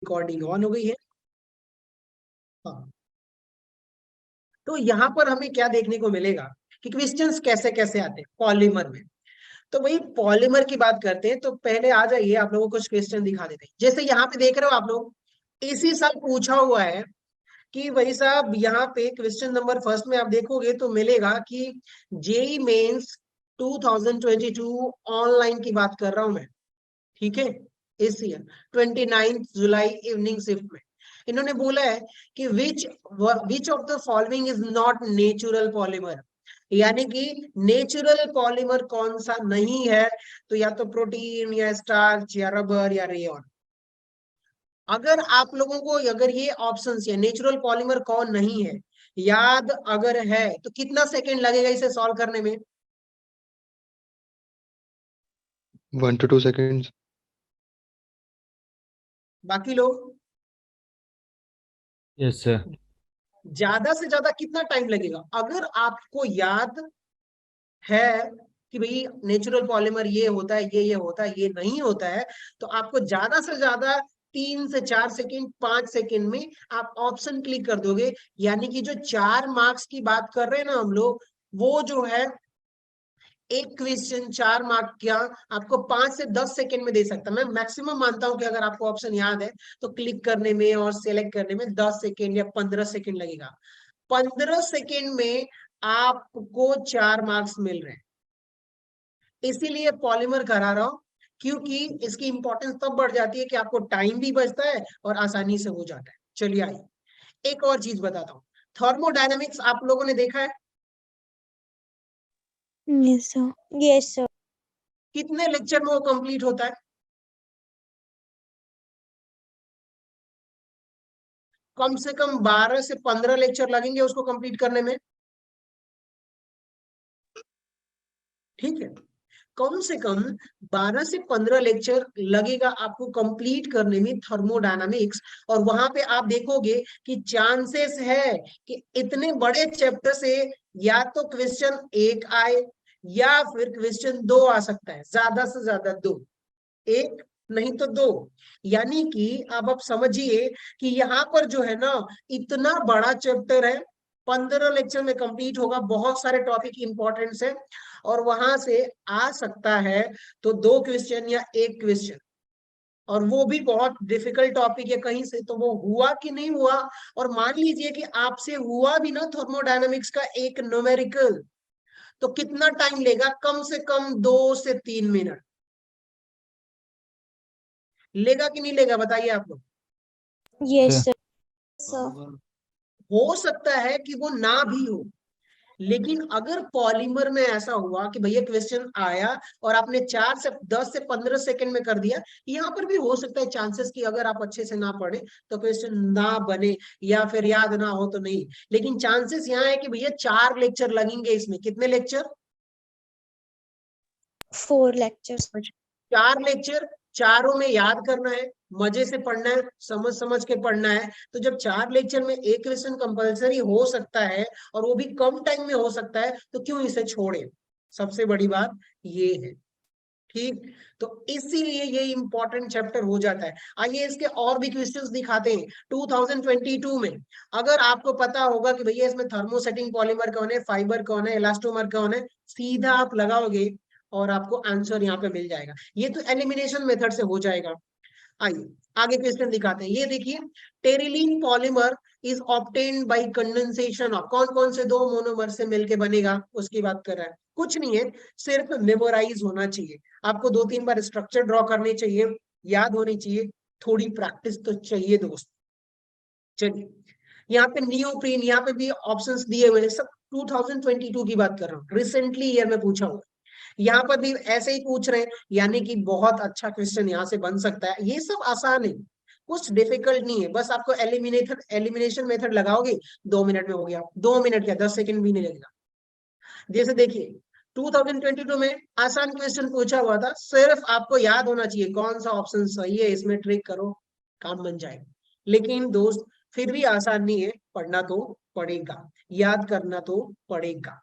Recording on हो गई है। हाँ, तो यहाँ पर हमें क्या देखने को मिलेगा कि क्वेश्चंस कैसे कैसे आते हैं पॉलीमर में। तो वही पॉलीमर की बात करते हैं, तो पहले आ जाइए आप लोगों को कुछ क्वेश्चन दिखा देते हैं। जैसे यहाँ पे देख रहे हो आप लोग, इसी साल पूछा हुआ है कि वही साहब यहाँ पे क्वेश्चन नंबर फर्स्ट में आप देखोगे तो मिलेगा कि जेई मेंस 2022 ऑनलाइन की बात कर रहा हूं मैं, ठीक है, इस ईयर 29 जुलाई इवनिंग शिफ्ट में इन्होंने बोला है कि which of the following is not natural polymer, यानी कि नेचुरल पॉलीमर कौन सा नहीं है। तो या तो प्रोटीन या स्टार्च या रबर या रेयन। अगर आप लोगों को अगर ये ऑप्शंस या नेचुरल पॉलीमर कौन नहीं है याद अगर है तो कितना सेकंड लगेगा इसे सॉल्व करने में? 1 to 2 seconds. बाकी लोग? Yes sir. ज्यादा से ज्यादा कितना टाइम लगेगा? अगर आपको याद है कि भाई नेचुरल पॉलीमर ये होता है, ये होता है, ये नहीं होता है, तो आपको ज्यादा से ज्यादा 3 से 4 सेकंड 5 सेकंड में आप ऑप्शन क्लिक कर दोगे। यानी कि जो 4 मार्क्स की बात कर रहे हैं ना हम लोग, वो जो है एक क्वेश्चन 4 मार्क क्या आपको 5 से 10 सेकंड में दे सकता है। मैं मैक्सिमम मानता हूं कि अगर आपको ऑप्शन याद है तो क्लिक करने में और सिलेक्ट करने में 10 सेकंड या 15 सेकंड लगेगा। 15 सेकंड में आपको 4 मार्क्स मिल रहे हैं। इसीलिए पॉलीमर करा रहा हूं, क्योंकि इसकी इंपॉर्टेंस तब बढ़ जाती है कि आपको टाइम भी बचता है और आसानी से हो जाता है। चलिए आइए एक और चीज बताता हूँ। थर्मोडायनामिक्स आप लोगों ने देखा है? Yes sir. Yes sir. कितने लेक्चर में वो कंप्लीट होता है? कम से कम 12 से 15 लेक्चर लगेंगे उसको कंप्लीट करने में, ठीक है। कम से कम 12 से 15 लेक्चर लगेगा आपको कंप्लीट करने में थर्मोडायनामिक्स। और वहां पे आप देखोगे कि चांसेस है कि इतने बड़े चैप्टर से या तो क्वेश्चन 1 आए या फिर क्वेश्चन 2 आ सकता है, ज्यादा से ज्यादा 2, 1 नहीं तो 2। यानी कि अब आप समझिए कि यहाँ पर जो है ना इतना बड़ा चैप्टर है, 15 लेक्चर में कंप्लीट होगा, बहुत सारे टॉपिक इंपॉर्टेंट है और वहां से आ सकता है तो 2 क्वेश्चन या 1 क्वेश्चन, और वो भी बहुत डिफिकल्ट टॉपिक है कहीं से, तो वो हुआ कि नहीं हुआ। और मान लीजिए कि आपसे हुआ भी ना थर्मोडायनामिक्स का एक न्यूमेरिकल, तो कितना टाइम लेगा? कम से कम 2 से 3 मिनट लेगा कि नहीं लेगा, बताइए आप लोग। Yes sir. हो सकता है कि वो ना भी हो, लेकिन अगर पॉलीमर में ऐसा हुआ कि भैया क्वेश्चन आया और आपने 4 से 10 से 15 सेकंड में कर दिया, यहाँ पर भी हो सकता है चांसेस कि अगर आप अच्छे से ना पढ़े तो क्वेश्चन ना बने या फिर याद ना हो तो नहीं। लेकिन चांसेस यहाँ है कि भैया 4 लेक्चर लगेंगे इसमें। कितने लेक्चर? 4 लेक्चर्स। 4 लेक्चर, चारों में याद करना है, मजे से पढ़ना है, समझ समझ के पढ़ना है। तो जब 4 लेक्चर में एक क्वेश्चन कंपलसरी हो सकता है और वो भी कम टाइम में हो सकता है, तो क्यों इसे छोड़े? सबसे बड़ी बात ये है, ठीक। तो इसीलिए ये इंपॉर्टेंट चैप्टर हो जाता है। आइए इसके और भी क्वेश्चंस दिखाते हैं 2022 में। अगर आपको पता होगा कि भैया इसमें थर्मोसेटिंग पॉलीमर कौन है, फाइबर कौन है, इलास्टोमर कौन है, सीधा आप लगाओगे और आपको आंसर यहाँ पे मिल जाएगा। ये तो एलिमिनेशन मेथड से हो जाएगा। आइए आगे क्वेश्चन दिखाते हैं। ये देखिए, terylene polymer is obtained by condensation of, कौन कौन से 2 मोनोमर से मिलके बनेगा उसकी बात कर रहा है। कुछ नहीं है, सिर्फ मेमोराइज होना चाहिए आपको, 2-3 बार स्ट्रक्चर ड्रॉ करनी चाहिए, याद होनी चाहिए, थोड़ी प्रैक्टिस तो चाहिए दोस्त। चलिए यहाँ पे नियोप्रीन, यहाँ पे भी ऑप्शंस दिए हुए हैं, सब 2022 की बात कर रहा हूँ, रिसेंटली ईयर में पूछा हुआ। यहाँ पर भी ऐसे ही पूछ रहे हैं, यानी कि बहुत अच्छा क्वेश्चन यहाँ से बन सकता है। ये सब आसान है, कुछ डिफिकल्ट नहीं है, बस आपको एलिमिनेशन मेथड लगाओगे 2 मिनट में हो गया। 2 मिनट क्या, 10 सेकंड भी नहीं लगेगा। जैसे देखिए 2022 में आसान क्वेश्चन पूछा हुआ था, सिर्फ आपको याद होना चाहिए कौन सा ऑप्शन सही है, इसमें ट्रिक करो काम बन जाएगा। लेकिन दोस्त फिर भी आसान नहीं है, पढ़ना तो पड़ेगा, याद करना तो पड़ेगा,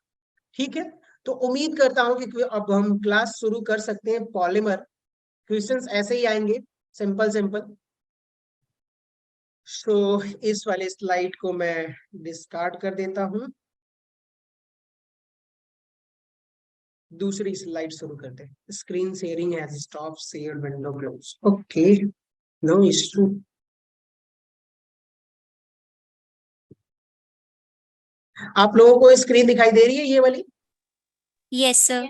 ठीक है। तो उम्मीद करता हूं कि अब हम क्लास शुरू कर सकते हैं। पॉलीमर क्वेश्चंस ऐसे ही आएंगे, सिंपल सिंपल। सो इस वाले स्लाइड को मैं डिस्कार्ड कर देता हूं, दूसरी स्लाइड शुरू करते हैं। Screen sharing has stop, share window close. Okay, no issue. आप लोगों को स्क्रीन दिखाई दे रही है ये वाली? Yes sir.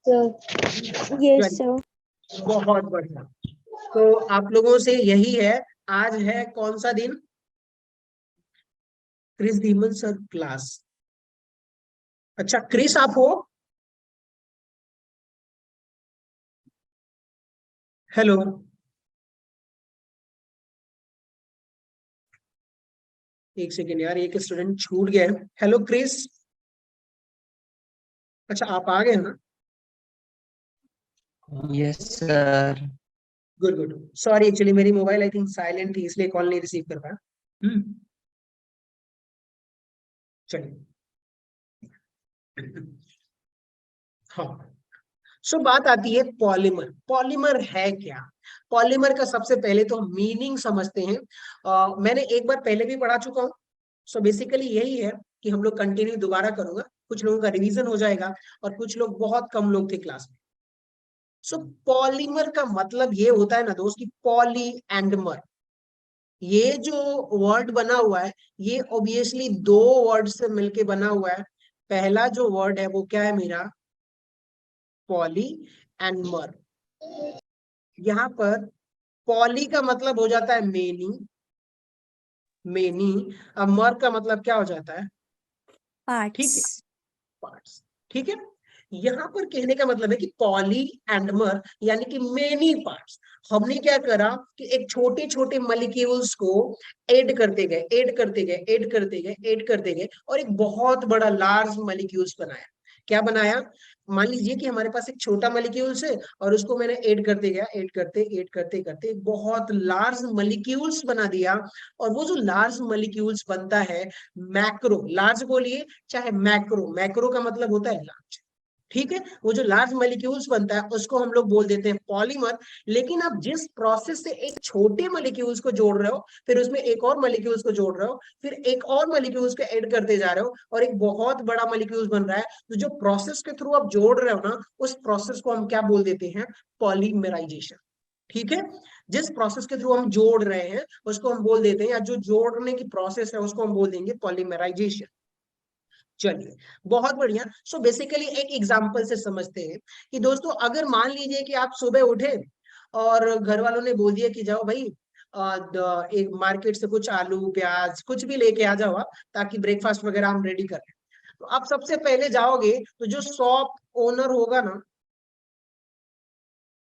Yes, sir. बहुत बढ़िया। तो आप लोगों से यही है, आज है कौन सा दिन? Chris Dhiman sir class. अच्छा क्रिस आप हो? हेलो, एक सेकेंड यार, एक स्टूडेंट छूट गया है। Hello Chris. अच्छा आप आ गए ना? Yes sir. Good good. Sorry, actually मेरी मोबाइल आई थिंक साइलेंट थी, इसलिए कॉल नहीं रिसीव कर पाया। चलिए। हाँ, सो बात आती है पॉलीमर। पॉलीमर है क्या? पॉलीमर का सबसे पहले तो मीनिंग समझते हैं। मैंने एक बार पहले भी पढ़ा चुका हूँ। सो बेसिकली यही है कि हम लोग कंटिन्यू दोबारा करूंगा, कुछ लोगों का रिवीजन हो जाएगा और कुछ लोग, बहुत कम लोग थे क्लास में। सो पॉलीमर का मतलब ये होता है ना दोस्त कि पॉली एंड मर, ये जो वर्ड बना हुआ है ये ऑब्वियसली दो वर्ड से मिलके बना हुआ है। पहला जो वर्ड है वो क्या है मेरा? पॉली एंड मर। यहाँ पर पॉली का मतलब हो जाता है मेनी, मेनी। अब मर का मतलब क्या हो जाता है? ठीक है, पार्ट्स। पार्ट्स। ठीक है, यहाँ पर कहने का मतलब है कि पॉली एंड मर यानी कि मेनी पार्ट्स। हमने क्या करा कि एक छोटे छोटे मॉलिक्यूल्स को ऐड करते गए, ऐड करते गए, ऐड करते गए, ऐड करते गए और एक बहुत बड़ा लार्ज मॉलिक्यूल्स बनाया। क्या बनाया? मान लीजिए कि हमारे पास एक छोटा मॉलिक्यूल्स है और उसको मैंने ऐड करते गया, ऐड करते, ऐड करते करते एक बहुत लार्ज मॉलिक्यूल्स बना दिया। और वो जो लार्ज मॉलिक्यूल्स बनता है, मैक्रो, लार्ज बोलिए चाहे मैक्रो, मैक्रो का मतलब होता है लार्ज। ठीक है, वो जो लार्ज मॉलिक्यूल्स बनता है उसको हम लोग बोल देते हैं पॉलीमर। लेकिन आप जिस प्रोसेस से एक छोटे मॉलिक्यूल्स को जोड़ रहे हो, फिर उसमें एक और मॉलिक्यूल्स को जोड़ रहे हो, फिर एक और मॉलिक्यूल्स को ऐड करते जा रहे हो और एक बहुत बड़ा मॉलिक्यूल्स बन रहा है, तो जो प्रोसेस के थ्रू आप जोड़ रहे हो ना, उस प्रोसेस को हम क्या बोल देते हैं? पॉलीमराइजेशन। ठीक है, जिस प्रोसेस के थ्रू हम जोड़ रहे हैं उसको हम बोल देते हैं, या जो जोड़ने की प्रोसेस है उसको हम बोल देंगे पॉलीमराइजेशन। चलिए, बहुत बढ़िया। सो बेसिकली एक एग्जांपल से समझते हैं कि दोस्तों, अगर मान लीजिए कि आप सुबह उठे और घर वालों ने बोल दिया कि जाओ भाई, एक मार्केट से कुछ आलू प्याज कुछ भी लेके आ जाओ आप, ताकि ब्रेकफास्ट वगैरह हम रेडी कर लें। तो आप सबसे पहले जाओगे तो जो शॉप ओनर होगा ना,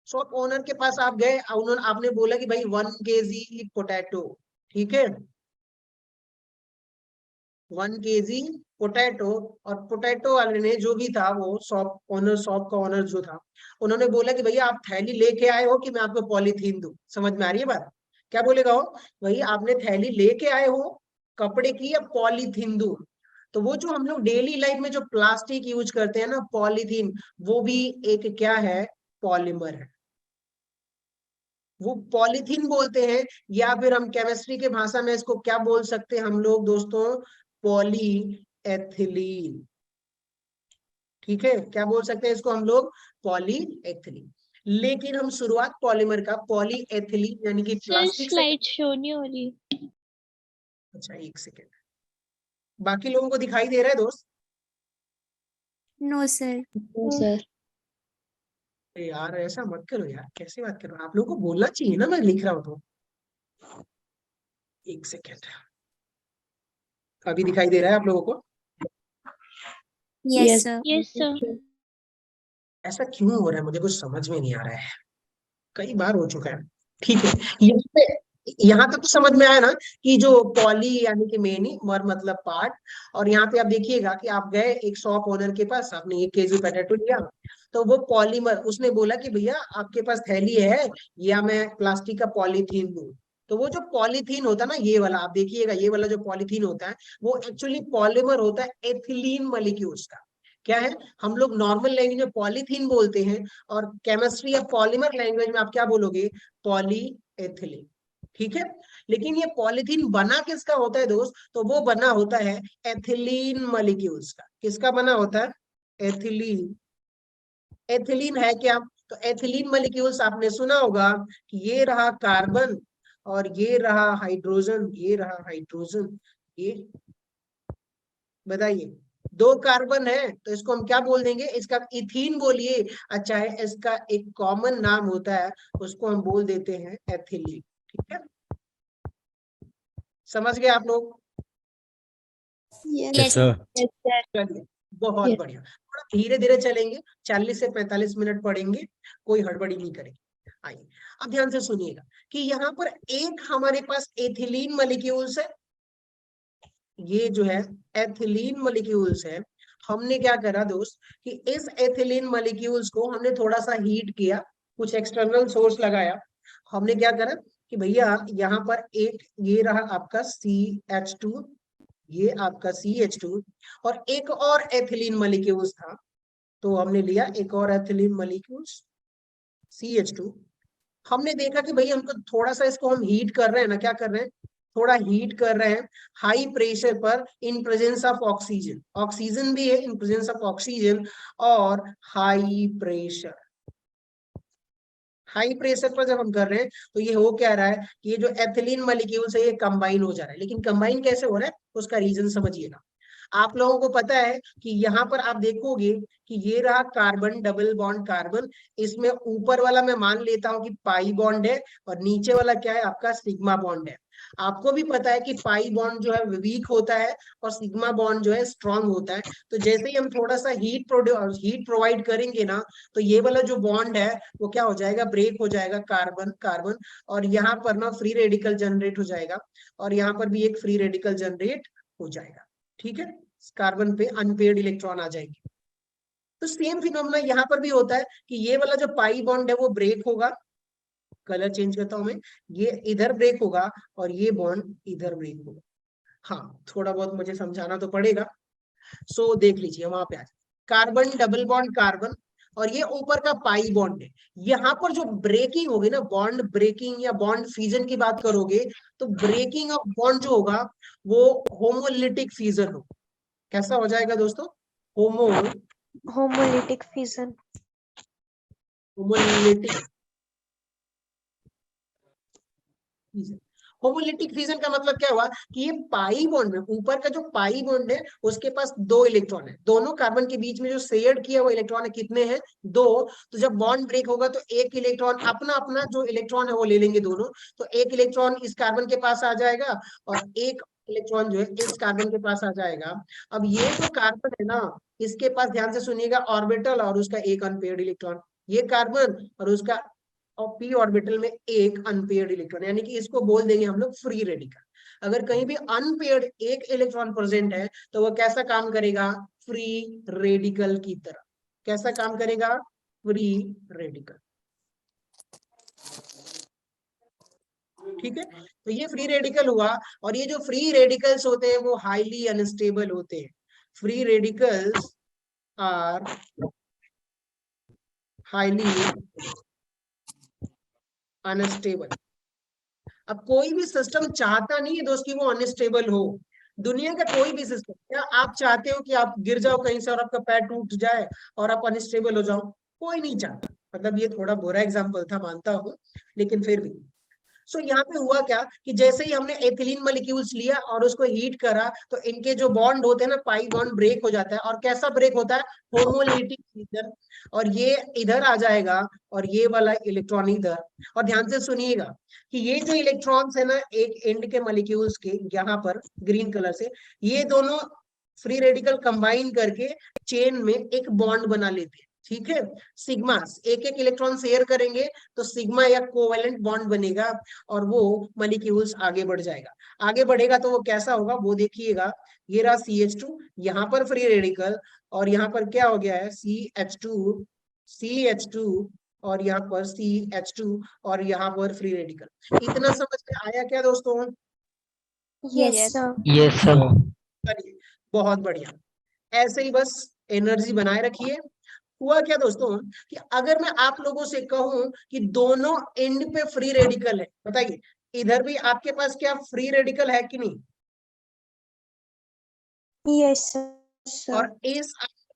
शॉप ओनर के पास आप गए, उन्होंने, आपने बोला कि भाई 1 kg पोटैटो। ठीक है, 1 kg पोटैटो। और पोटैटो वाले ने, जो भी था वो शॉप ओनर, शॉप का ओनर जो था, उन्होंने बोला कि भैया आप थैली लेके आए हो कि मैं आपको पॉलीथीन दूं? समझ में आ रही है बात? क्या बोलेगा वो? भैया आपने थैली लेके आए हो कपड़े की या पॉलीथीन दूं? तो वो जो हम लोग डेली लाइफ में जो प्लास्टिक यूज करते हैं ना, पॉलीथीन, वो भी एक क्या है? पॉलीमर है। वो पॉलीथीन बोलते हैं, या फिर हम केमिस्ट्री के भाषा में इसको क्या बोल सकते हैं हम लोग दोस्तों? Poly ethylene. ठीक है, क्या बोल सकते हैं इसको हम लोग? Poly ethylene. लेकिन हम शुरुआत पॉलीमर का, पॉली एथिलीन यानी कि प्लास्टिक से। स्लाइड शो नहीं हो रही। अच्छा एक सेकेंड, बाकी लोगों को दिखाई दे रहा है दोस्त? No sir. Sir. यार ऐसा मत करो यार, कैसे बात कर रहे हो? आप लोगों को बोलना चाहिए ना, मैं लिख रहा हूं तो। एक सेकेंड, अभी दिखाई दे रहा है आप लोगों को? Yes sir. Yes, sir. ऐसा क्यों हो रहा है, मुझे कुछ समझ में नहीं आ रहा है। कई बार हो चुका है। ठीक है, यहाँ पे, यहाँ तक तो समझ में आया ना कि जो पॉली यानी कि मेनी, मर मतलब पार्ट। और यहाँ पे आप देखिएगा कि आप गए एक शॉप ओनर के पास, आपने 1 kg पोटैटो लिया, तो वो पॉलीमर, उसने बोला कि भैया आपके पास थैली है या मैं प्लास्टिक का पॉलीथीन दूं? तो वो जो पॉलीथीन होता है ना, ये वाला आप देखिएगा, ये वाला जो पॉलीथीन होता है वो एक्चुअली पॉलीमर होता है एथिलीन मॉलिक्यूल्स का। क्या है? हम लोग नॉर्मल लैंग्वेज में पॉलीथीन बोलते हैं, और केमिस्ट्री या पॉलीमर लैंग्वेज में आप क्या बोलोगे? Poly ethylene. ठीक है। लेकिन ये पॉलीथीन बना किसका होता है दोस्त, तो वो बना होता है एथिलीन मॉलिक्यूल्स का। किसका बना होता है, एथिलीन। एथिलीन है क्या, तो एथिलीन मॉलिक्यूल्स आपने सुना होगा कि ये रहा कार्बन और ये रहा हाइड्रोजन, ये रहा हाइड्रोजन, ये बताइए दो कार्बन है तो इसको हम क्या बोल देंगे, इसका इथीन बोलिए। अच्छा है, इसका एक कॉमन नाम होता है, उसको हम बोल देते हैं एथिलीन। ठीक है, समझ गए आप लोग। Yes. Yes, sir. Yes, sir. चलिए बहुत Yes. बढ़िया, थोड़ा धीरे धीरे चलेंगे, 40 से 45 मिनट पढ़ेंगे, कोई हड़बड़ी नहीं करेंगे। आइए अब ध्यान से सुनिएगा कि यहाँ पर एक हमारे पास एथिलीन मॉलिक्यूल्स है, ये जो है एथिलीन मॉलिक्यूल्स है। हमने क्या करा दोस्त कि इस एथिलीन मॉलिक्यूल्स को हमने थोड़ा सा हीट किया, कुछ एक्सटर्नल सोर्स लगाया। हमने क्या करा कि भैया यहाँ पर एक ये रहा आपका CH2, ये आपका CH2 और एक और एथिलीन मॉलिक्यूल्स था, तो हमने लिया एक और एथिलीन मॉलिक्यूल्स CH2। हमने देखा कि भैया हमको थोड़ा सा इसको हम हीट कर रहे हैं ना, क्या कर रहे हैं, थोड़ा हीट कर रहे हैं हाई प्रेशर पर in presence of oxygen. Oxygen भी है इन प्रेजेंस ऑफ ऑक्सीजन और हाई प्रेशर। हाई प्रेशर पर जब हम कर रहे हैं तो ये हो क्या रहा है, ये जो एथिलीन मॉलिक्यूल्स है ये कंबाइन हो जा रहा है। लेकिन कंबाइन कैसे हो रहा है उसका रीजन समझिएगा। आप लोगों को पता है कि यहाँ पर आप देखोगे कि ये रहा कार्बन, डबल बॉन्ड कार्बन, इसमें ऊपर वाला मैं मान लेता हूं कि पाई बॉन्ड है और नीचे वाला क्या है आपका सिग्मा बॉन्ड है। आपको भी पता है कि पाई बॉन्ड जो है वीक होता है और सिग्मा बॉन्ड जो है स्ट्रांग होता है। तो जैसे ही हम थोड़ा सा हीट प्रोवाइड करेंगे ना, तो ये वाला जो बॉन्ड है वो क्या हो जाएगा, ब्रेक हो जाएगा, कार्बन कार्बन, और यहाँ पर ना फ्री रेडिकल जनरेट हो जाएगा और यहाँ पर भी एक फ्री रेडिकल जनरेट हो जाएगा। ठीक है, कार्बन पे अनपेयर्ड इलेक्ट्रॉन आ जाएंगे। तो सेम फिनोमेना यहाँ पर भी होता है कि ये वाला जो पाई बॉन्ड है वो ब्रेक होगा, कलर चेंज करता हूं मैं, ये इधर ब्रेक होगा और ये बॉन्ड इधर ब्रेक होगा। हाँ थोड़ा बहुत मुझे समझाना तो पड़ेगा। सो देख लीजिए वहां पे आ जाए कार्बन, डबल बॉन्ड कार्बन और ये ऊपर का पाई बॉन्ड है। यहाँ पर जो ब्रेकिंग होगी ना, बॉन्ड ब्रेकिंग या बॉन्ड फ्यूजन की बात करोगे तो ब्रेकिंग ऑफ बॉन्ड जो होगा वो होमोलिटिक फ्यूजन होगा। कैसा हो जाएगा दोस्तों, Homolytic fission. Homolytic fusion. Homolytic fusion का मतलब क्या हुआ कि ये पाई बॉन्ड में, ऊपर का जो पाई बॉन्ड है उसके पास दो इलेक्ट्रॉन है, दोनों कार्बन के बीच में जो शेयर्ड किया हुआ इलेक्ट्रॉन है कितने हैं, दो। तो जब बॉन्ड ब्रेक होगा तो एक इलेक्ट्रॉन अपना अपना जो इलेक्ट्रॉन है वो ले लेंगे दोनों, तो एक इलेक्ट्रॉन इस कार्बन के पास आ जाएगा और एक इलेक्ट्रॉन जो है इस कार्बन के पास आ जाएगा। अब ये जो कार्बन है ना, इसके पास ध्यान से सुनिएगा ऑर्बिटल और उसका एक अनपेयर्ड इलेक्ट्रॉन, ये कार्बन और उसका और p ऑर्बिटल में एक अनपेयर्ड इलेक्ट्रॉन, यानी कि इसको बोल देंगे हम लोग फ्री रेडिकल। अगर कहीं भी अनपेयर्ड एक इलेक्ट्रॉन प्रेजेंट है तो वो कैसा काम करेगा, फ्री रेडिकल की तरह। कैसा काम करेगा, फ्री रेडिकल। ठीक है, तो ये फ्री रेडिकल हुआ और ये जो फ्री रेडिकल्स होते हैं वो हाईली अनस्टेबल होते हैं। Free radicals are highly unstable. अब कोई भी सिस्टम चाहता नहीं है दोस्त कि वो अनस्टेबल हो। दुनिया का कोई भी सिस्टम, क्या आप चाहते हो कि आप गिर जाओ कहीं से और आपका पैर टूट जाए और आप अनस्टेबल हो जाओ, कोई नहीं चाहता। मतलब ये थोड़ा बुरा एग्जांपल था मानता हूं, लेकिन फिर भी। सो यहाँ पे हुआ क्या कि जैसे ही हमने एथिलीन मॉलिक्यूल्स लिया और उसको हीट करा तो इनके जो बॉन्ड होते हैं ना, पाई बॉन्ड ब्रेक हो जाता है। और कैसा ब्रेक होता है, होमोलिटिक फ्यूजन, और ये इधर आ जाएगा और ये वाला इलेक्ट्रॉन इधर। और ध्यान से सुनिएगा कि ये जो इलेक्ट्रॉन्स है ना एक एंड के मॉलिक्यूल्स के, यहाँ पर ग्रीन कलर से, ये दोनों फ्री रेडिकल कंबाइन करके चेन में एक बॉन्ड बना लेते हैं। ठीक है, सिग्मा एक एक इलेक्ट्रॉन शेयर करेंगे तो सिग्मा या कोवेलेंट बॉन्ड बनेगा और वो मॉलिक्यूल्स आगे बढ़ जाएगा। आगे बढ़ेगा तो वो कैसा होगा वो देखिएगा, ये रहा CH2, यहाँ पर फ्री रेडिकल और यहाँ पर क्या हो गया है CH2 और यहाँ पर CH2 और यहाँ पर फ्री रेडिकल। इतना समझ में आया क्या दोस्तों? Yes, Yes. sir. Yes, sir. चलिए बहुत बढ़िया, ऐसे ही बस एनर्जी बनाए रखिए। हुआ क्या दोस्तों कि अगर मैं आप लोगों से कहूं कि दोनों एंड पे फ्री रेडिकल है, बताइए इधर भी आपके पास क्या फ्री रेडिकल है कि नहीं? Yes, sir.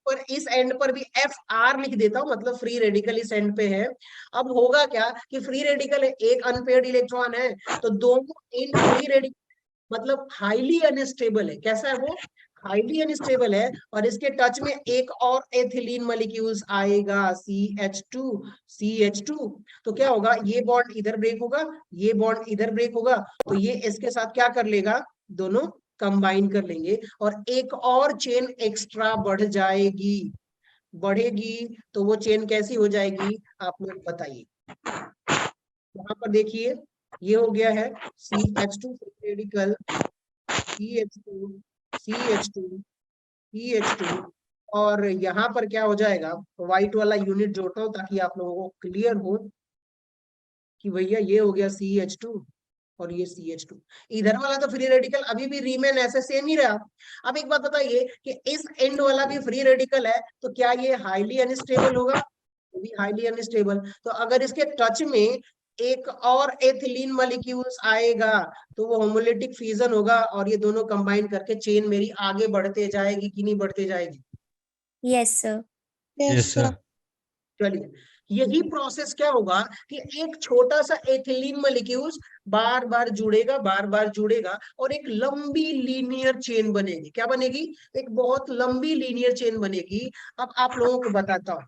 और इस एंड पर भी एफ आर लिख देता हूं, मतलब फ्री रेडिकल इस एंड पे है। अब होगा क्या कि फ्री रेडिकल है, एक अनपेयर्ड इलेक्ट्रॉन है, तो दोनों एंड फ्री रेडिकल मतलब हाईली अनस्टेबल है। कैसा है वो? हाईली अनस्टेबल है। और इसके टच में एक और एथिलीन मॉलिक्यूल्स आएगा, CH2 CH2। तो क्या होगा, ये बॉन्ड इधर ब्रेक होगा, ये बॉन्ड इधर ब्रेक होगा, तो ये इसके साथ क्या कर लेगा, दोनों कंबाइन कर लेंगे और एक और चेन एक्स्ट्रा बढ़ जाएगी। बढ़ेगी तो वो चेन कैसी हो जाएगी, आप लोग बताइए। यहाँ पर देखिए, ये हो गया है CH2 radical, CH2 CH2 CH2, और यहाँ पर क्या हो जाएगा, व्हाइट वाला यूनिट जोड़ता हूँ ताकि आप लोगों को क्लियर हो कि भैया ये हो गया CH2 और ये CH2। इधर वाला तो फ्री रेडिकल अभी भी रीमेन ऐसे सेम ही रहा। अब एक बात बताइए कि इस एंड वाला भी फ्री रेडिकल है, तो क्या ये हाईली अनस्टेबल होगा? वो भी हाईली अनस्टेबल। तो अगर इसके टच में एक और एथिलीन मॉलिक्यूल्स आएगा तो वो होमोलिटिक फ्यूजन होगा और ये दोनों कंबाइन करके चेन मेरी आगे बढ़ते जाएगी कि नहीं बढ़ते जाएगी? Yes, sir. Yes, sir. चलिए, यही प्रोसेस क्या होगा कि एक छोटा सा एथिलीन मॉलिक्यूल्स बार बार जुड़ेगा, बार बार जुड़ेगा और एक लंबी लीनियर चेन बनेगी। क्या बनेगी? एक बहुत लंबी लीनियर चेन बनेगी। अब आप लोगों को बताता हूं,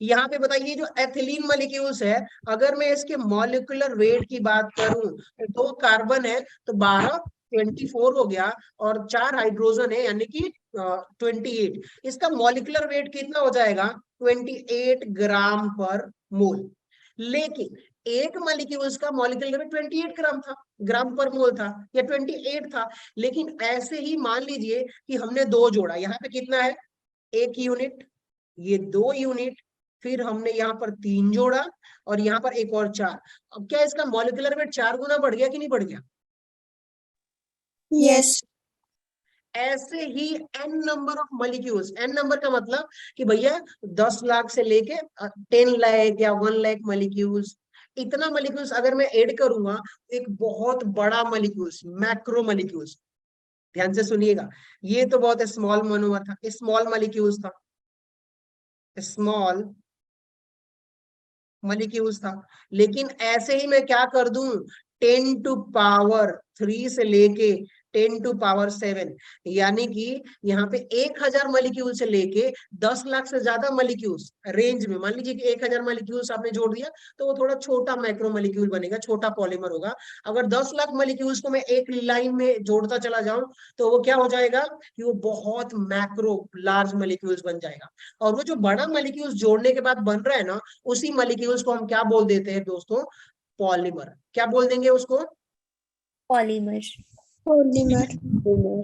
यहाँ पे बताइए जो एथिलीन मॉलिक्यूल्स है, अगर मैं इसके मॉलिक्यूलर वेट की बात करूं तो 2 कार्बन है तो 12 24 हो गया, और 4 हाइड्रोजन है यानी कि 28। इसका मॉलिक्यूलर वेट कितना हो जाएगा? 28 ग्राम पर मोल। लेकिन एक मॉलिक्यूल्स का मॉलिक्यूलर वेट 28 ग्राम था, ग्राम पर मोल था या 28 था। लेकिन ऐसे ही मान लीजिए कि हमने 2 जोड़ा, यहाँ पे कितना है, 1 यूनिट, ये 2 यूनिट, फिर हमने यहाँ पर 3 जोड़ा और यहाँ पर एक और 4। अब क्या इसका मॉलिक्यूलर वेट 4 गुना बढ़ गया कि नहीं बढ़ गया? Yes. ऐसे ही n number of molecules, n number का मतलब कि भैया 10 लाख से लेके 10 लाख या 1 लाख मॉलिक्यूल्स, इतना मॉलिक्यूल्स अगर मैं ऐड करूंगा, एक बहुत बड़ा मॉलिक्यूल्स, मैक्रो मॉलिक्यूल्स। ध्यान से सुनिएगा, ये तो बहुत स्मॉल मोनोमर था, स्मॉल मॉलिक्यूल्स था, स्मॉल मॉलिक्यूल्स था। लेकिन ऐसे ही मैं क्या कर दूं, 10 टू पावर 3 से लेके 10 टू पावर 7, यानी कि यहाँ पे 1000 मॉलिक्यूल से लेके 10 लाख से ज्यादा मॉलिक्यूल्स रेंज में। मान लीजिए कि 1000 मॉलिक्यूल्स आपने जोड़ दिया तो वो थोड़ा छोटा माइक्रो मॉलिक्यूल बनेगा, छोटा पॉलीमर होगा। अगर 10 लाख मॉलिक्यूल्स को मैं एक लाइन में जोड़ता चला जाऊं तो वो क्या हो जाएगा कि वो बहुत मैक्रो लार्ज मॉलिक्यूल्स बन जाएगा। और वो जो बड़ा मॉलिक्यूल्स जोड़ने के बाद बन रहा है ना, उसी मॉलिक्यूल्स को हम क्या बोल देते हैं दोस्तों, पॉलीमर। क्या बोल देंगे उसको? Polymer. Polymer.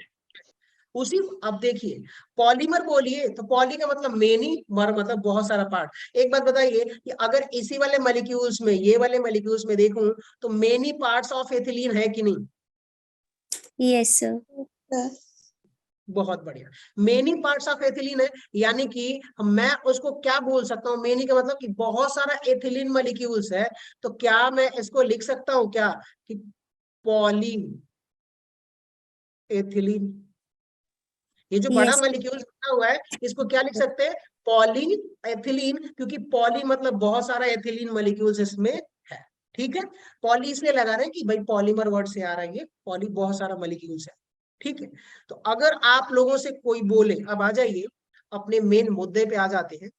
उसी, अब देखिए, पॉलीमर बोलिए तो पॉली का मतलब मेनी, मर मतलब बहुत सारा पार्ट। एक बात बताइए कि अगर इसी वाले मॉलिक्यूल्स में, ये वाले मॉलिक्यूल्स में देखूं तो मेनी पार्ट्स ऑफ एथिलीन है कि नहीं? Yes, sir. बहुत बढ़िया, मेनी पार्ट्स ऑफ एथिलीन है, यानी कि मैं उसको क्या बोल सकता हूँ, मेनी का मतलब कि बहुत सारा एथिलीन मॉलिक्यूल्स है। तो क्या मैं इसको लिख सकता हूँ क्या कि पॉली एथिलीन? ये जो बड़ा Yes. मॉलिक्यूल बना हुआ है इसको क्या लिख सकते हैं, पॉली एथिलीन, क्योंकि पॉली मतलब बहुत सारा एथिलीन मॉलिक्यूल्स इसमें है। ठीक है, पॉली इसलिए लगा रहे हैं कि भाई पॉलीमर वर्ड से आ रहा है, ये पॉली बहुत सारा मॉलिक्यूल्स है। ठीक है, तो अगर आप लोगों से कोई बोले, अब आ जाइए अपने मेन मुद्दे पे आ जाते हैं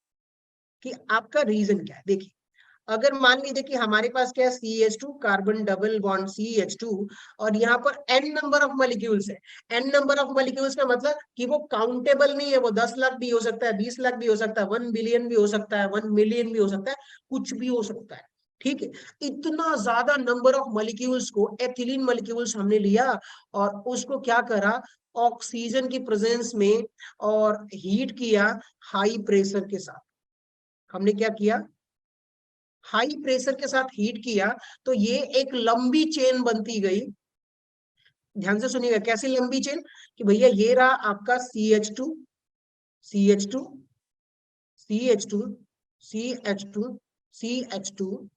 कि आपका रीजन क्या है। देखिए, अगर मान लीजिए कि हमारे पास क्या है, CH2 carbon double bond CH2, और यहाँ पर n नंबर ऑफ मॉलिक्यूल्स है। n नंबर ऑफ मॉलिक्यूल्स का मतलब कि वो काउंटेबल नहीं है, वो 10 लाख भी हो सकता है, 20 लाख भी हो सकता है, 1 बिलियन भी हो सकता है, 1 मिलियन भी हो सकता है, कुछ भी हो सकता है। ठीक है, इतना ज्यादा नंबर ऑफ मॉलिक्यूल्स को, एथिलीन मॉलिक्यूल्स हमने लिया और उसको क्या करा, ऑक्सीजन की प्रेजेंस में, और हीट किया हाई प्रेशर के साथ। हमने क्या किया, हाई प्रेशर के साथ हीट किया, तो ये एक लंबी चेन बनती गई। ध्यान से सुनिएगा, कैसी लंबी चेन कि भैया ये रहा आपका CH2 CH2 CH2 CH2 CH2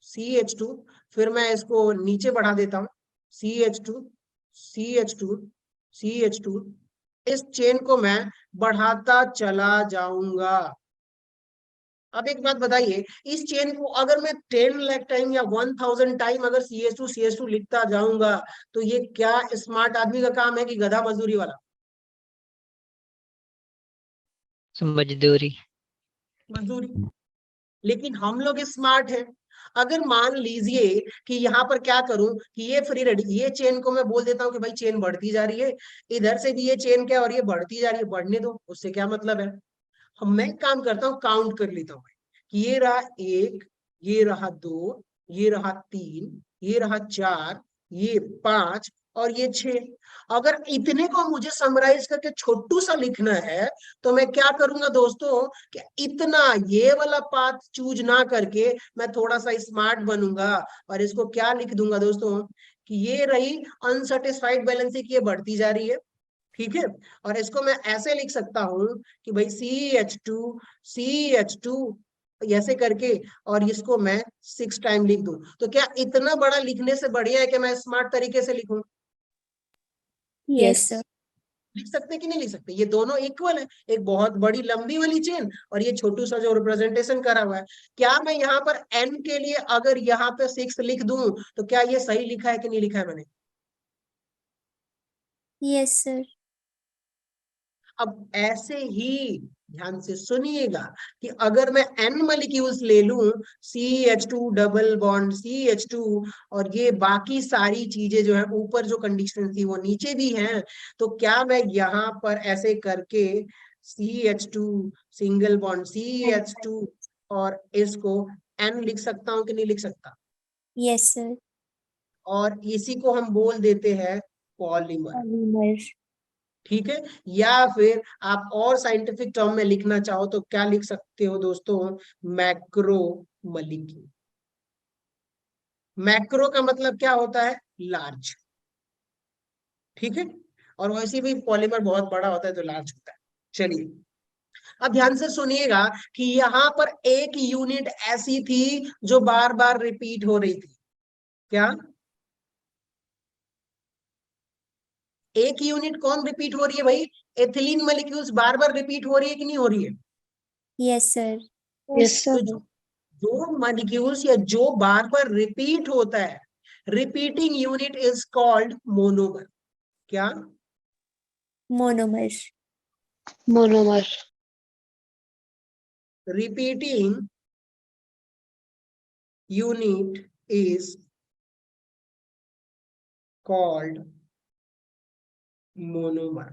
CH2, फिर मैं इसको नीचे बढ़ा देता हूँ, CH2 CH2 CH2, इस चेन को मैं बढ़ाता चला जाऊंगा। अब एक बात बताइए, इस चेन को अगर मैं 10 लाख टाइम या 1000 टाइम अगर CH2 लिखता जाऊंगा, तो ये क्या स्मार्ट आदमी का काम है कि गधा मजदूरी वाला? मजदूरी। मजदूरी। लेकिन हम लोग स्मार्ट हैं। अगर मान लीजिए कि यहाँ पर क्या करूं कि ये फ्री रेडी, ये चेन को मैं बोल देता हूँ कि भाई चेन बढ़ती जा रही है, इधर से भी ये चेन क्या और ये बढ़ती जा रही है, बढ़ने दो, उससे क्या मतलब है। हम मैं काम करता हूँ, काउंट कर लेता हूँ कि ये रहा 1, ये रहा 2, ये रहा 3, ये रहा 4, ये 5 और ये 6। अगर इतने को मुझे समराइज करके छोटू सा लिखना है, तो मैं क्या करूंगा दोस्तों कि इतना ये वाला पाथ चूज ना करके मैं थोड़ा सा स्मार्ट बनूंगा और इसको क्या लिख दूंगा दोस्तों कि ये रही अनसेटिस्फाइड बैलेंसिंग, ये बढ़ती जा रही है, ठीक है। और इसको मैं ऐसे लिख सकता हूं कि भाई CH2 ऐसे करके, और इसको मैं 6 टाइम लिख दूं। तो क्या इतना बड़ा लिखने से बढ़िया है कि मैं स्मार्ट तरीके से लिखूं? Yes, sir. लिख सकते कि नहीं लिख सकते? ये दोनों इक्वल है, एक बहुत बड़ी लंबी वाली चेन और ये छोटू सा जो रिप्रेजेंटेशन करा हुआ है। क्या मैं यहाँ पर n के लिए अगर यहाँ पे 6 लिख दूं, तो क्या ये सही लिखा है कि नहीं लिखा है मैंने? Yes, sir. अब ऐसे ही ध्यान से सुनिएगा कि अगर मैं n मॉलिक्यूल्स ले लूं, CH2 डबल बॉन्ड CH2, और ये बाकी सारी चीजें जो है ऊपर जो कंडीशन थी वो नीचे भी हैं, तो क्या मैं यहाँ पर ऐसे करके CH2 सिंगल बॉन्ड CH2 और इसको n लिख सकता हूं कि नहीं लिख सकता? Yes, sir. और इसी को हम बोल देते हैं पॉलीमर, Polymer. ठीक है। या फिर आप और साइंटिफिक टर्म में लिखना चाहो तो क्या लिख सकते हो दोस्तों, मैक्रो मॉलिक्यूल। मैक्रो का मतलब क्या होता है, लार्ज, ठीक है। और वैसे भी पॉलीमर बहुत बड़ा होता है तो लार्ज होता है। चलिए अब ध्यान से सुनिएगा कि यहाँ पर एक यूनिट ऐसी थी जो बार बार रिपीट हो रही थी। क्या एक यूनिट कौन रिपीट हो रही है भाई? एथिलीन मॉलिक्यूल्स बार बार रिपीट हो रही है कि नहीं हो रही है? Yes, sir. Yes, sir. तो जो मॉलिक्यूल्स या जो बार बार रिपीट होता है, repeating unit is called monomer. क्या? Monomer. Monomer. Repeating unit is called monomer,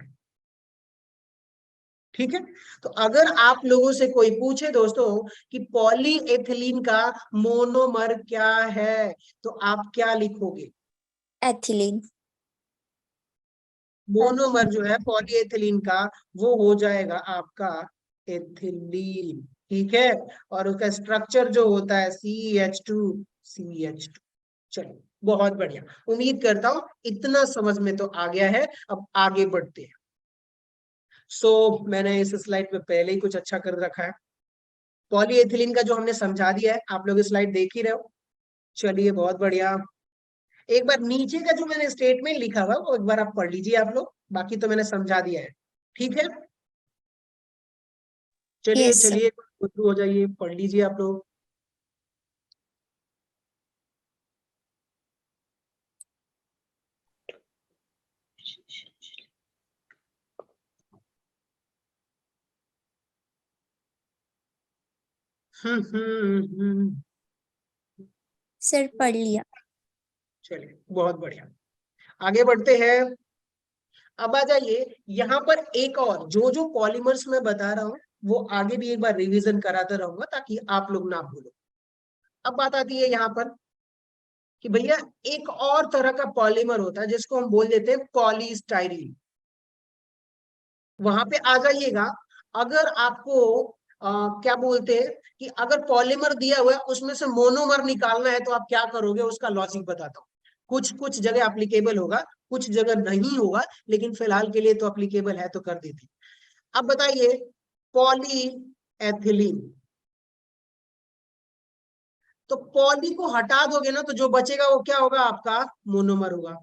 ठीक है। तो अगर आप लोगों से कोई पूछे दोस्तों कि पॉलीएथिलीन का मोनोमर क्या है, तो आप क्या लिखोगे? Ethylene. मोनोमर जो है पॉलीएथिलीन का वो हो जाएगा आपका एथिलीन, ठीक है। और उसका स्ट्रक्चर जो होता है CH2। चलो बहुत बढ़िया, उम्मीद करता हूं इतना समझ में तो आ गया है। अब आगे बढ़ते हैं। मैंने इस स्लाइड में पहले ही कुछ अच्छा कर रखा है। पॉलीएथिलीन का जो हमने समझा दिया है, आप लोग स्लाइड देख ही रहे हो। चलिए बहुत बढ़िया। एक बार नीचे का जो मैंने स्टेटमेंट लिखा हुआ वो एक बार आप पढ़ लीजिए आप लोग, बाकी तो मैंने समझा दिया है, ठीक है। चलिए Yes, sir. चलिए शुरू हो जाइए, पढ़ लीजिए आप लोग। हम्म। Sir, पढ़ लिया. चलिए बहुत बढ़िया, आगे बढ़ते हैं। अब आ जाइए यहाँ पर एक और जो जो पॉलीमर्स मैं बता रहा हूँ वो आगे भी एक बार रिवीजन कराता रहूंगा ताकि आप लोग ना भूलो। अब बात आती है यहाँ पर कि भैया एक और तरह का पॉलीमर होता है जिसको हम बोल देते हैं पॉलीस्टाइरीन। वहां पे आ जाइएगा। अगर आपको क्या बोलते हैं कि अगर पॉलीमर दिया हुआ है उसमें से मोनोमर निकालना है तो आप क्या करोगे, उसका लॉजिक बताता हूँ। कुछ कुछ जगह एप्लीकेबल होगा, कुछ जगह नहीं होगा, लेकिन फिलहाल के लिए तो एप्लीकेबल है तो कर देते। अब बताइए पॉली एथिलीन, तो पॉली को हटा दोगे ना तो जो बचेगा वो क्या होगा, आपका मोनोमर होगा।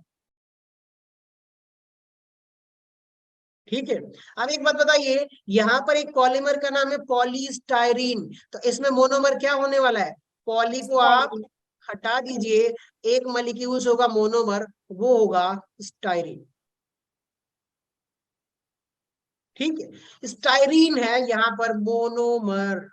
ठीक है। अब एक बात बताइए, यहाँ पर एक पॉलीमर का नाम है पॉलीस्टायरीन, तो इसमें मोनोमर क्या होने वाला है, पॉली को आप हटा दीजिए, एक मॉलिक्यूल्स होगा मोनोमर, वो होगा स्टायरीन। ठीक है, स्टायरीन है यहाँ पर मोनोमर।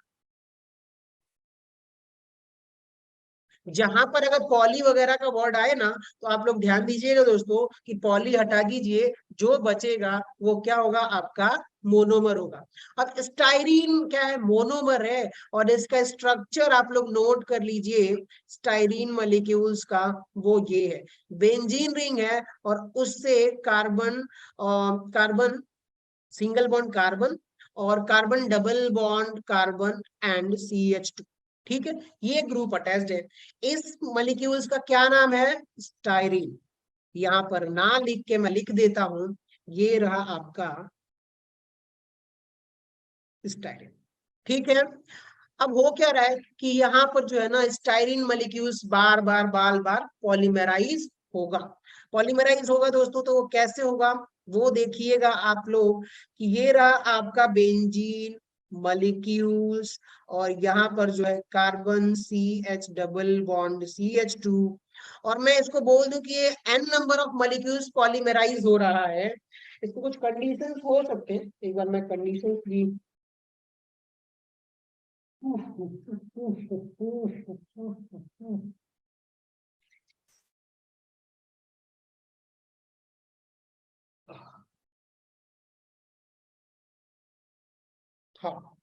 जहां पर अगर पॉली वगैरह का वर्ड आए ना तो आप लोग ध्यान दीजिएगा दोस्तों कि पॉली हटा दीजिए, जो बचेगा वो क्या होगा, आपका मोनोमर होगा। अब स्टायरीन क्या है, मोनोमर है, और इसका स्ट्रक्चर आप लोग नोट कर लीजिए स्टायरीन मॉलिक्यूल्स का, वो ये है, बेंजीन रिंग है, और उससे carbon carbon single bond carbon, और carbon double bond carbon and CH2। ठीक है, ये ग्रुप अटैच्ड है। इस मॉलिक्यूल्स का क्या नाम है, स्टायरीन। यहाँ पर ना लिख के मैं लिख देता हूं, ये रहा आपका स्टायरीन। ठीक है। अब हो क्या रहा है कि यहाँ पर जो है ना स्टायरीन मॉलिक्यूल्स बार बार पॉलीमराइज होगा। पॉलीमराइज होगा दोस्तों, तो वो कैसे होगा वो देखिएगा आप लोग कि ये रहा आपका बेंजीन मॉलिक्यूल्स, और यहाँ पर जो है carbon CH double bond CH2, और मैं इसको बोल दूं कि ये n number of molecules polymerise हो रहा है। इसको कुछ कंडीशंस हो सकते हैं, एक बार मैं कंडीशंस भी हाँ,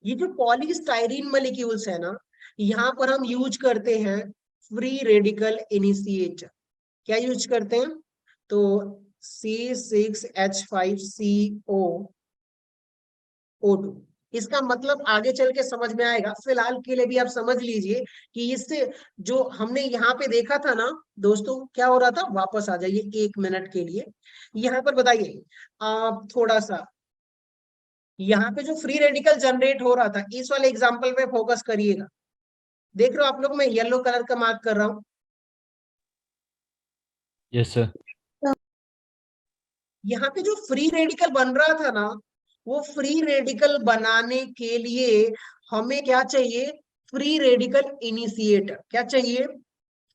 ये जो पॉलीस्टाइरीन मॉलिक्यूल्स है ना, यहाँ पर हम यूज करते हैं फ्री रेडिकल इनिशिएटर। क्या यूज करते हैं, तो C6H5CO O2। इसका मतलब आगे चल के समझ में आएगा, फिलहाल के लिए भी आप समझ लीजिए कि इससे जो हमने यहाँ पे देखा था ना दोस्तों, क्या हो रहा था, वापस आ जाइए 1 मिनट के लिए। यहाँ पर बताइए आप थोड़ा सा, यहाँ पे जो फ्री रेडिकल जनरेट हो रहा था, इस वाले एग्जांपल पे फोकस करिएगा। देख रहे हो आप लोग, मैं येलो कलर का मार्क कर रहा हूँ। Yes sir. यहाँ पे जो फ्री रेडिकल बन रहा था ना, वो फ्री रेडिकल बनाने के लिए हमें क्या चाहिए, फ्री रेडिकल इनिशिएटर। क्या चाहिए,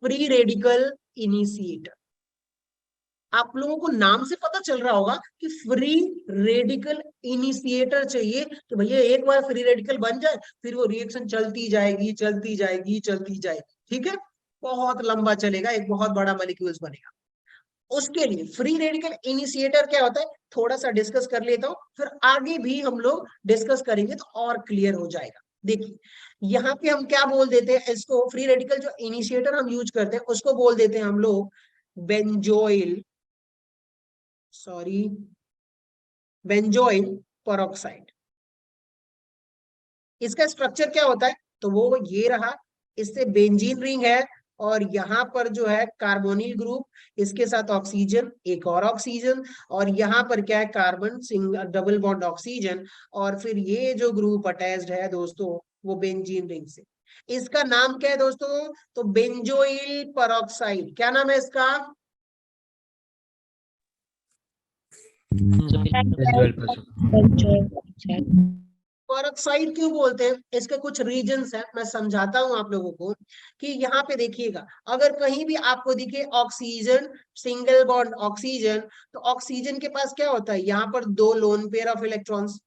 फ्री रेडिकल इनिशिएटर। आप लोगों को नाम से पता चल रहा होगा कि फ्री रेडिकल इनिशिएटर चाहिए, तो भैया एक बार फ्री रेडिकल बन जाए फिर वो रिएक्शन चलती जाएगी चलती जाएगी चलती जाएगी। ठीक है, बहुत लंबा चलेगा, एक बहुत बड़ा मॉलिक्यूल्स बनेगा। उसके लिए फ्री रेडिकल इनिशिएटर क्या होता है, थोड़ा सा डिस्कस कर लेता हूं, फिर आगे भी हम लोग डिस्कस करेंगे तो और क्लियर हो जाएगा। देखिए यहाँ पे हम क्या बोल देते हैं, इसको फ्री रेडिकल जो इनिशिएटर हम यूज करते हैं उसको बोल देते हैं हम लोग बेंजोइल बेंजोइल पेरोक्साइड। इसका स्ट्रक्चर क्या होता है, तो वो ये रहा, इससे बेंजीन रिंग है, और यहाँ पर जो है कार्बोनिल ग्रुप, इसके साथ ऑक्सीजन, एक और ऑक्सीजन, और यहाँ पर क्या है carbon single double bond oxygen, और फिर ये जो ग्रुप अटैच्ड है दोस्तों वो बेंजीन रिंग से। इसका नाम क्या है दोस्तों, तो बेंजोइल पेरोक्साइड। क्या नाम है इसका, पेरोक्साइड क्यों बोलते हैं, इसके कुछ रीजंस हैं, मैं समझाता हूं आप लोगों को कि यहाँ पे देखिएगा, अगर कहीं भी आपको दिखे ऑक्सीजन सिंगल बॉन्ड ऑक्सीजन, तो ऑक्सीजन के पास क्या होता है, यहाँ पर 2 लोन पेयर ऑफ इलेक्ट्रॉन्स।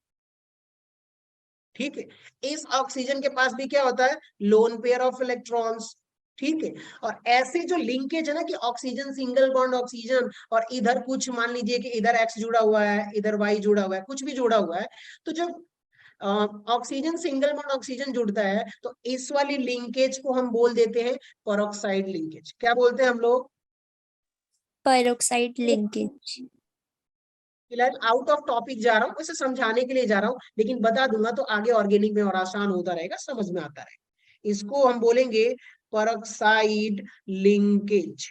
ठीक है, इस ऑक्सीजन के पास भी क्या होता है, लोन पेयर ऑफ इलेक्ट्रॉन्स। ठीक है, और ऐसे जो लिंकेज है ना कि ऑक्सीजन सिंगल बॉन्ड ऑक्सीजन, और इधर कुछ मान लीजिए कि इधर X जुड़ा हुआ है, इधर Y जुड़ा हुआ है, कुछ भी जुड़ा हुआ है, तो जब ऑक्सीजन सिंगल बॉन्ड ऑक्सीजन जुड़ता है तो इस वाली लिंकेज को हम बोल देते हैं पेरोक्साइड लिंकेज। क्या बोलते हैं हम लोग, पेरोक्साइड लिंकेज। फिलहाल आउट ऑफ टॉपिक जा रहा हूँ, उसे समझाने के लिए जा रहा हूँ, लेकिन बता दूंगा तो आगे ऑर्गेनिक में और आसान होता रहेगा, समझ में आता रहेगा। इसको हम बोलेंगे पेरोक्साइड लिंकेज।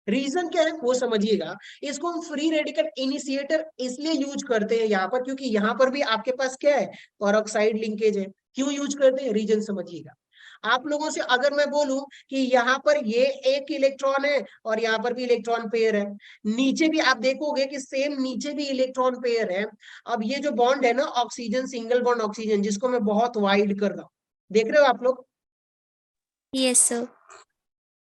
रीजन क्या है वो समझिएगा। इसको हम फ्री रेडिकल इनिशिएटर इसलिए यूज करते हैं यहाँ पर, क्योंकि यहाँ पर भी आपके पास क्या है, पेरोक्साइड लिंकेज है। क्यों यूज करते हैं, रीजन समझिएगा। आप लोगों से अगर मैं बोलूं कि यहाँ पर ये एक इलेक्ट्रॉन है और यहाँ पर भी इलेक्ट्रॉन पेयर है, नीचे भी आप देखोगे कि सेम नीचे भी इलेक्ट्रॉन पेयर है। अब ये जो बॉन्ड है ना ऑक्सीजन, सिंगल बॉन्ड ऑक्सीजन, जिसको मैं बहुत वाइड कर रहा हूँ, देख रहे हो आप लोग, यस सर।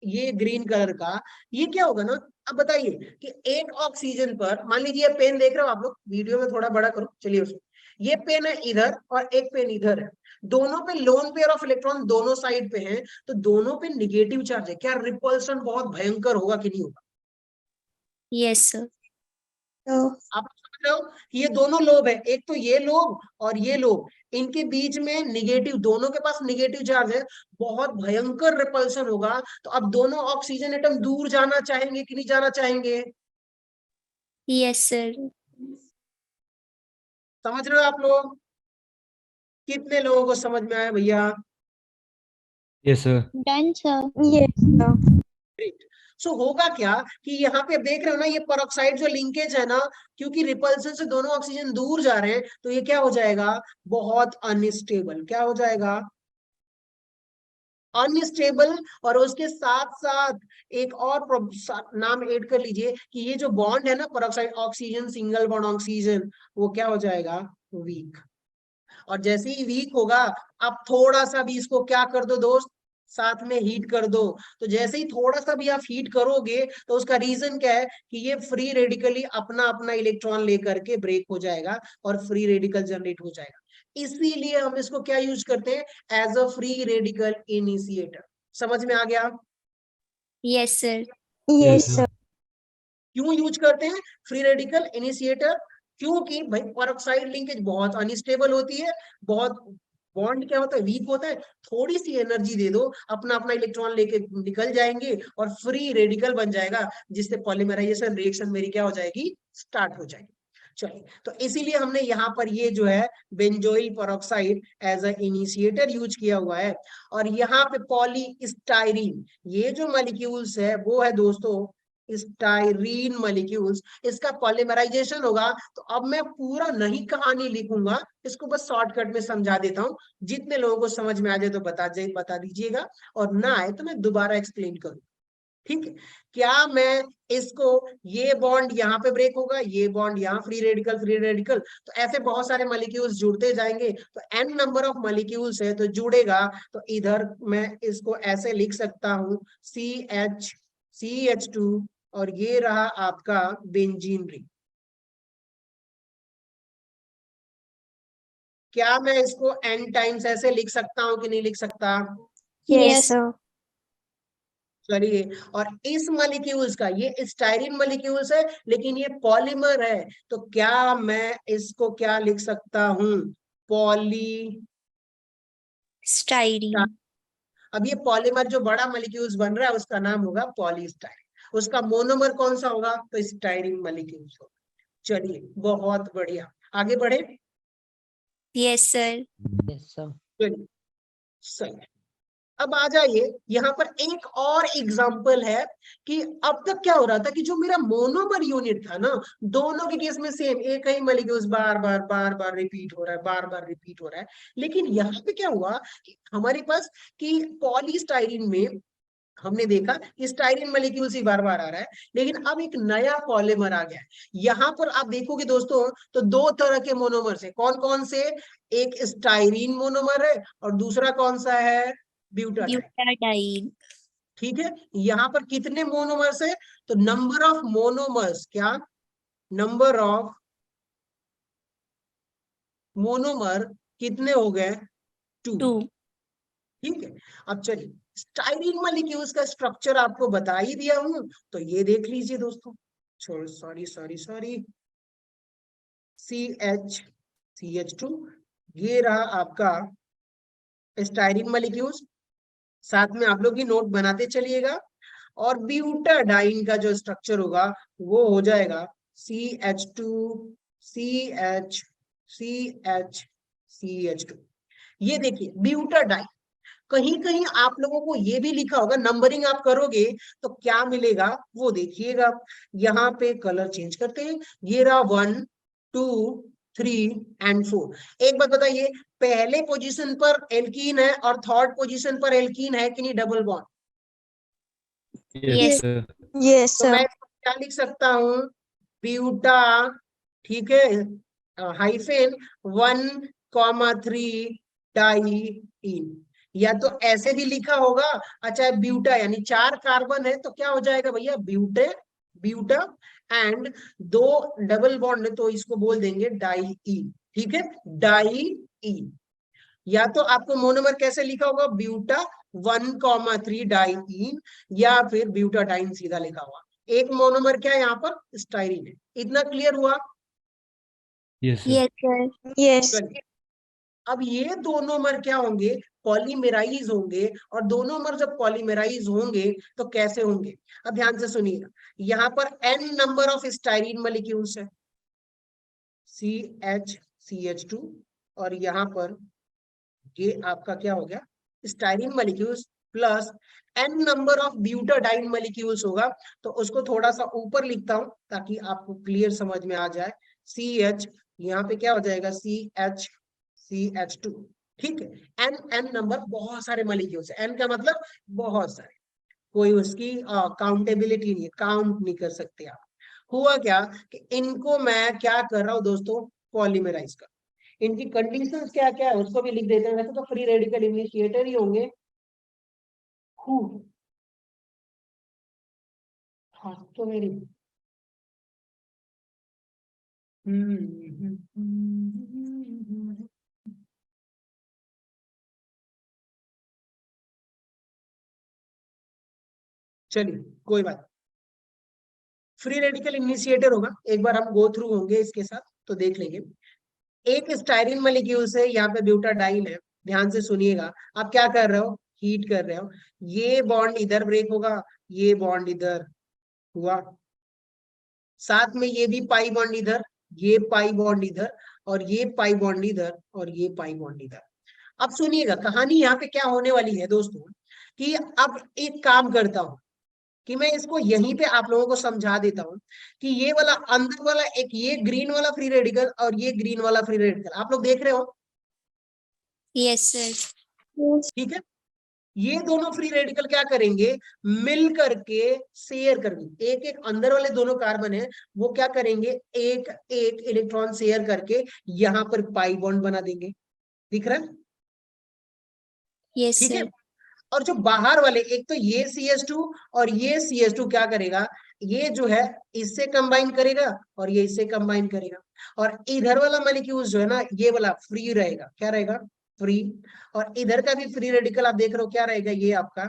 ये ग्रीन कलर का, ये क्या होगा ना, अब बताइए कि एक ऑक्सीजन पर, मान लीजिए पेन देख रहे हो आप लोग, वीडियो में थोड़ा बड़ा करो, चलिए उसको, ये पेन है इधर और एक पेन इधर है, दोनों पे लोन पेयर ऑफ इलेक्ट्रॉन दोनों साइड पे हैं, तो दोनों पे निगेटिव चार्ज है, क्या रिपल्सन बहुत भयंकर होगा कि नहीं होगा? Yes sir. तो आप समझ रहे हो कि ये दोनों लोब है, एक तो ये लोब और ये लोब, इनके बीच में निगेटिव, दोनों के पास निगेटिव चार्ज है, बहुत भयंकर रिपल्सन होगा। तो अब दोनों ऑक्सीजन एटम दूर जाना चाहेंगे कि नहीं जाना चाहेंगे? Yes sir. समझ रहे हो आप लोग? कितने लोगों को समझ में आया भैया? Yes sir. Done sir. Great. So होगा क्या कि यहाँ पे देख रहे हो ना, ये पेरोक्साइड जो लिंकेज है ना, क्योंकि रिपल्सन से दोनों ऑक्सीजन दूर जा रहे हैं, तो ये क्या हो जाएगा, बहुत अनस्टेबल। क्या हो जाएगा, अनस्टेबल। और उसके साथ साथ एक और नाम ऐड कर लीजिए कि ये जो बॉन्ड है ना peroxide oxygen, single bond oxygen, वो क्या हो जाएगा, वीक। और जैसे ही वीक होगा, आप थोड़ा सा भी इसको क्या कर दो दोस्त, साथ में हीट कर दो, तो जैसे ही थोड़ा सा भी आप हीट करोगे, तो उसका रीजन क्या है कि ये फ्री रेडिकली अपना अपना इलेक्ट्रॉन लेकर के ब्रेक हो जाएगा और फ्री रेडिकल जनरेट हो जाएगा। इसीलिए हम इसको क्या यूज करते हैं, as a free radical initiator. समझ में आ गया? Yes sir. Yes sir. क्यों यूज करते हैं फ्री रेडिकल इनिशिएटर? क्योंकि भाई पेरोक्साइड लिंकेज बहुत अनस्टेबल होती है, बहुत बॉन्ड क्या होता है, वीक होता है, थोड़ी सी एनर्जी दे दो, अपना अपना इलेक्ट्रॉन लेके निकल जाएंगे और फ्री रेडिकल बन जाएगा, जिससे पॉलीमराइजेशन रिएक्शन मेरी क्या हो जाएगी, स्टार्ट हो जाएगी। चलिए, तो इसीलिए हमने यहाँ पर ये जो है benzoyl peroxide as a initiator use किया हुआ है। और यहाँ पे पॉलीस्टाइरीन, ये जो मॉलिक्यूल्स है वो है दोस्तों स्टाइरीन मॉलिक्यूल्स, इसका पॉलीमराइजेशन होगा। तो अब मैं पूरा नहीं कहानी लिखूंगा, इसको बस शॉर्टकट में समझा देता हूँ, जितने लोगों को समझ में आ जाए तो बता दीजिएगा, और ना आए तो मैं दोबारा एक्सप्लेन करूँ। ठीक है, क्या मैं इसको, ये बॉन्ड यहाँ पे ब्रेक होगा, ये बॉन्ड यहाँ, फ्री रेडिकल, तो ऐसे बहुत सारे मॉलिक्यूल्स जुड़ते जाएंगे, तो n नंबर ऑफ मॉलिक्यूल्स है तो जुड़ेगा। तो इधर मैं इसको ऐसे लिख सकता हूँ CH2, और ये रहा आपका बेंजीन रिंग। क्या मैं इसको n टाइम्स ऐसे लिख सकता हूँ कि नहीं लिख सकता? Yes sir. चलिए, और इस मॉलिक्यूल्स का, ये स्टाइरिन मॉलिक्यूल्स है लेकिन ये पॉलीमर है, तो क्या मैं इसको क्या लिख सकता हूँ, पॉली स्टाइरीन। अब ये पॉलीमर जो बड़ा मॉलिक्यूल्स बन रहा है उसका नाम होगा पॉलीस्टाइरिन, उसका मोनोमर कौन सा होगा, तो स्टाइरिन मॉलिक्यूल्स होगा। चलिए, बहुत बढ़िया, आगे बढ़े। Yes sir. Yes sir. चलिए, सही है। अब आ जाइए, यहाँ पर एक और एग्जाम्पल है कि अब तक क्या हो रहा था कि जो मेरा मोनोमर यूनिट था ना, दोनों के केस में सेम एक ही मॉलिक्यूल्स बार बार रिपीट हो रहा है, बार बार रिपीट हो रहा है। लेकिन यहाँ पे क्या हुआ कि हमारे पास कि पॉलीस्टाइरीन में हमने देखा कि स्टाइरिन मॉलिक्यूल्स ही बार बार आ रहा है, लेकिन अब एक नया पॉलीमर आ गया है। यहाँ पर आप देखोगे दोस्तों, तो दो तरह के मोनोमर है, कौन कौन से, एक स्टाइरिन मोनोमर है और दूसरा कौन सा है, ब्यूटाडाइन। ब्यूटाडाइन। ठीक है, यहाँ पर कितने मोनोमर्स है, तो नंबर ऑफ मोनोमर्स, क्या, नंबर ऑफ मोनोमर कितने हो गए, 2। 2। ठीक है, अब चलिए, स्टाइरिन मॉलिक्यूल्स का स्ट्रक्चर आपको बता ही दिया हूं, तो ये देख लीजिए दोस्तों, छोड़, सॉरी, CH2, ये रहा आपका स्टाइरिन मॉलिक्यूल्स, साथ में आप लोग भी नोट बनाते चलिएगा। और ब्यूटाडाइन का जो स्ट्रक्चर होगा वो हो जाएगा CH2, ये देखिए ब्यूटाडाइन। कहीं कहीं आप लोगों को ये भी लिखा होगा, नंबरिंग आप करोगे तो क्या मिलेगा वो देखिएगा। यहाँ पे कलर चेंज करते हैं, ये रहा 1 2 3 and 4। एक बात बताइए, पहले पोजीशन पर एल्कीन है और थर्ड पोजीशन पर एल्कीन है कि नहीं double bond? Yes, sir. Yes, तो मैं sir. इसको क्या लिख सकता हूँ, ब्यूटा, ठीक है, हाइफेन 1,3 डाइईन, या तो ऐसे भी लिखा होगा। अच्छा, ब्यूटा यानी 4 कार्बन है तो क्या हो जाएगा भैया, ब्यूटे, ब्यूटा, एंड 2 डबल बॉन्ड है तो इसको बोल देंगे डाइईन, ठीक है, डाइईन। या तो आपको मोनोमर कैसे लिखा होगा, ब्यूटा 1,3 डाइईन, या फिर ब्यूटाडाइन सीधा लिखा हुआ। एक मोनोमर क्या है यहाँ पर, स्टाइरिन है। इतना क्लियर हुआ? Yes, sir. Yes, sir. Yes. चलिए, अब ये दोनों मर क्या होंगे, पॉलीमेराइज होंगे, और दोनों मर जब पॉलीमेराइज होंगे तो कैसे होंगे, अब ध्यान से सुनिएगा। यहाँ पर n number of styrene molecules है, CH2, और यहाँ पर ये आपका क्या हो गया, styrene molecules, plus n number of butadiene molecules होगा। तो उसको थोड़ा सा ऊपर लिखता हूं ताकि आपको क्लियर समझ में आ जाए। CH, यहाँ पे क्या हो जाएगा, CH2, ठीक है। n नंबर, बहुत सारे मॉलिक्यूल्स है, n का मतलब बहुत सारे, कोई उसकी काउंटेबिलिटी नहीं है, काउंट नहीं कर सकते आप। हुआ क्या कि इनको मैं क्या कर रहा हूं दोस्तों, पॉलीमराइज कर। इनकी कंडीशंस क्या क्या है उसको भी लिख देते हैं। वैसे तो फ्री रेडिकल इनिशिएटर ही होंगे। हाँ तो मेरी चलिए कोई बात, फ्री रेडिकल इनिशिएटर होगा। एक बार हम गो थ्रू होंगे इसके साथ तो देख लेंगे। एक स्टाइरिन मॉलिक्यूल से यहाँ पे ब्यूटाडाइन है, ध्यान से सुनिएगा। आप क्या कर रहे हो, हीट कर रहे हो, ये बॉन्ड इधर ब्रेक होगा, ये बॉन्ड इधर हुआ, साथ में ये भी पाई बॉन्ड इधर, ये पाई बॉन्ड इधर, और ये पाई बॉन्ड इधर, और ये पाई बॉन्ड इधर। अब सुनिएगा कहानी यहाँ पे क्या होने वाली है दोस्तों, कि अब एक काम करता हूं कि मैं इसको यहीं पे आप लोगों को समझा देता हूं कि ये वाला अंदर वाला एक, ये ग्रीन वाला फ्री रेडिकल और ये ग्रीन वाला फ्री रेडिकल आप लोग देख रहे हो, Yes, sir. Yes. ठीक है। ये दोनों फ्री रेडिकल क्या करेंगे, मिल करके शेयर करेंगे, एक एक अंदर वाले दोनों कार्बन है वो क्या करेंगे, एक एक इलेक्ट्रॉन शेयर करके यहाँ पर पाई बॉन्ड बना देंगे, दिख रहा है, Yes, ठीक है। sir. और जो बाहर वाले, एक तो ये CH2 और ये CH2 क्या करेगा, ये जो है इससे कंबाइन करेगा और ये इससे कंबाइन करेगा, और इधर वाला मॉलिक्यूल जो है ना, ये वाला फ्री रहेगा, क्या रहेगा, फ्री। और इधर का भी फ्री रेडिकल आप देख रहे हो क्या रहेगा, ये आपका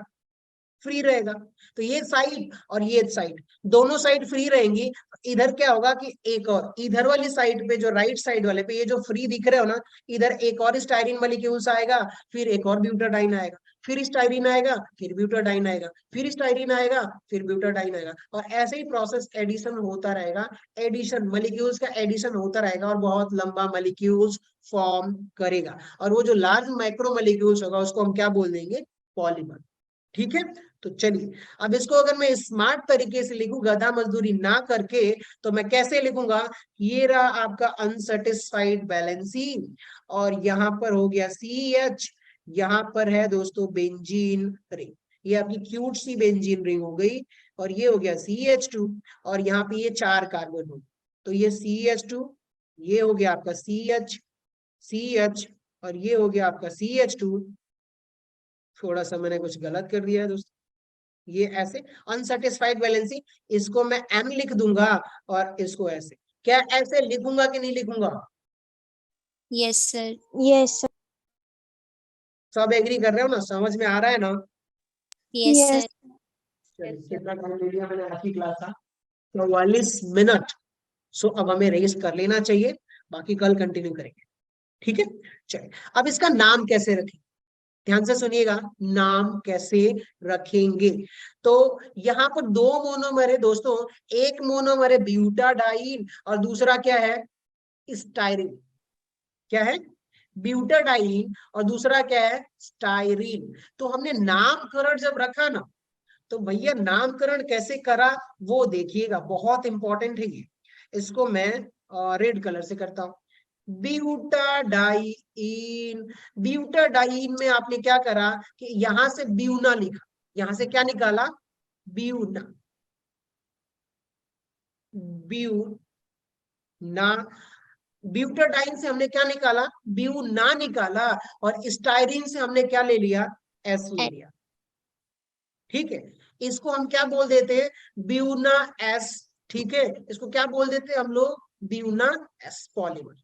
फ्री रहेगा। तो ये साइड और ये साइड, दोनों साइड फ्री रहेंगी। इधर क्या होगा कि एक और इधर वाली साइड पे, जो राइट साइड वाले पे, ये जो फ्री दिख रहे हो ना, इधर एक और स्टाइरिन मॉलिक्यूल्स आएगा, फिर एक और ब्यूटाडाइन आएगा, फिर स्टाइरिन आएगा, फिर ब्यूटाडाइन आएगा, फिर स्टाइरिन आएगा, फिर ब्यूटाडाइन आएगा, और ऐसे ही प्रोसेस एडिशन होता रहेगा। एडिशन, मॉलिक्यूल्स का एडिशन होता रहेगा और बहुत लंबा मॉलिक्यूल्स फॉर्म करेगा, और वो जो लार्ज माइक्रो मॉलिक्यूल्स होगा उसको हम क्या बोल देंगे, पॉलीमर, ठीक है। तो चलिए, अब इसको अगर मैं स्मार्ट तरीके से लिखूं, गधा मजदूरी ना करके, तो मैं कैसे लिखूंगा, ये रहा आपका अनसेटिस्फाइड बैलेंसिंग, और यहाँ पर हो गया CH, यहाँ पर है दोस्तों बेंजीन रिंग, ये आपकी क्यूट सी बेंजीन रिंग हो गई, और ये हो गया CH2, और यहाँ पे ये 4 कार्बन हो, तो ये CH2, ये हो गया आपका CH, और ये हो गया आपका CH2। थोड़ा सा मैंने कुछ गलत कर दिया है दोस्तों, ये ऐसे अनसेटिस्फाइड बैलेंसिंग, इसको मैं M लिख दूंगा और इसको ऐसे, क्या ऐसे लिखूंगा कि नहीं लिखूंगा, Yes, sir. Yes, sir. सब एग्री कर रहे हो ना, समझ में आ रहा है ना। Yes, Yes. sir. चलिए, कितना टाइम ले लिया मैंने, आज की क्लास था 44 मिनट। सो अब हमें रेस्ट कर लेना चाहिए, बाकी कल कंटिन्यू करेंगे, ठीक है। चलिए, अब इसका नाम कैसे रखें, ध्यान से सुनिएगा, नाम कैसे रखेंगे। तो यहाँ पर 2 मोनोमर है दोस्तों, एक मोनोमर है ब्यूटाडाइन और दूसरा क्या है, स्टाइरिन, क्या है, ब्यूटाडाइन और दूसरा क्या है, स्टाइरिन। तो हमने नामकरण जब रखा ना, तो भैया नामकरण कैसे करा वो देखिएगा, बहुत इंपॉर्टेंट है ये। इसको मैं रेड कलर से करता हूं, ब्यूटाडाइइन। ब्यूटाडाइइन में आपने क्या करा कि यहां से ब्यूना लिखा, यहां से क्या निकाला, ब्यूना, ब्यूना। ब्यूटाडाइन से हमने क्या निकाला, ब्यूना निकाला, और स्टाइरिन से हमने क्या ले लिया, एस ले लिया। ठीक है, इसको हम क्या बोल देते हैं, ब्यूना एस। ठीक है, इसको क्या बोल देते हैं हम लोग, ब्यूना एस पॉलीमर।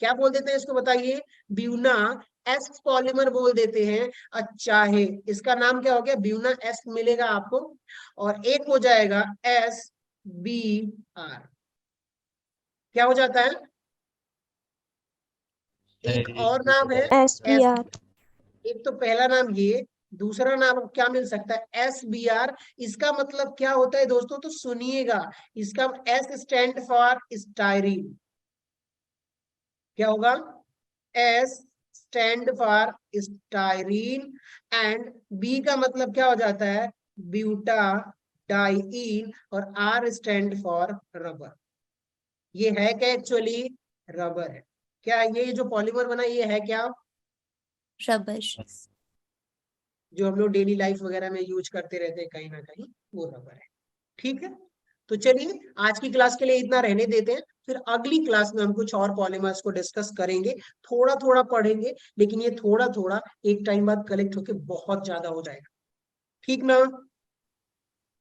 क्या बोल देते हैं इसको बताइए, ब्यूना एस पॉलीमर बोल देते हैं। अच्छा है, इसका नाम क्या हो गया, ब्यूना एस मिलेगा आपको, और एक हो जाएगा एस बी आर। क्या हो जाता है, एक और नाम है SBR। एक तो पहला नाम ये, दूसरा नाम क्या मिल सकता है, SBR। इसका मतलब क्या होता है दोस्तों, तो सुनिएगा, इसका S स्टैंड फॉर स्टाइरीन। क्या होगा, S stand for styrene, and B का मतलब क्या हो जाता है, ब्यूटा डाइइन, और R स्टैंड फॉर रबर। ये है क्या, एक्चुअली रबर है। क्या ये जो पॉलीमर बना ये है क्या, रबर। जो हम लोग डेली लाइफ वगैरह में यूज करते रहते हैं कहीं ना कहीं, वो रबर है। ठीक है, तो चलिए आज की क्लास के लिए इतना रहने देते हैं, फिर अगली क्लास में हम कुछ और पॉलीमर्स को डिस्कस करेंगे। थोड़ा थोड़ा पढ़ेंगे, लेकिन ये थोड़ा थोड़ा एक टाइम बाद कलेक्ट होके बहुत ज्यादा हो जाएगा। ठीक ना,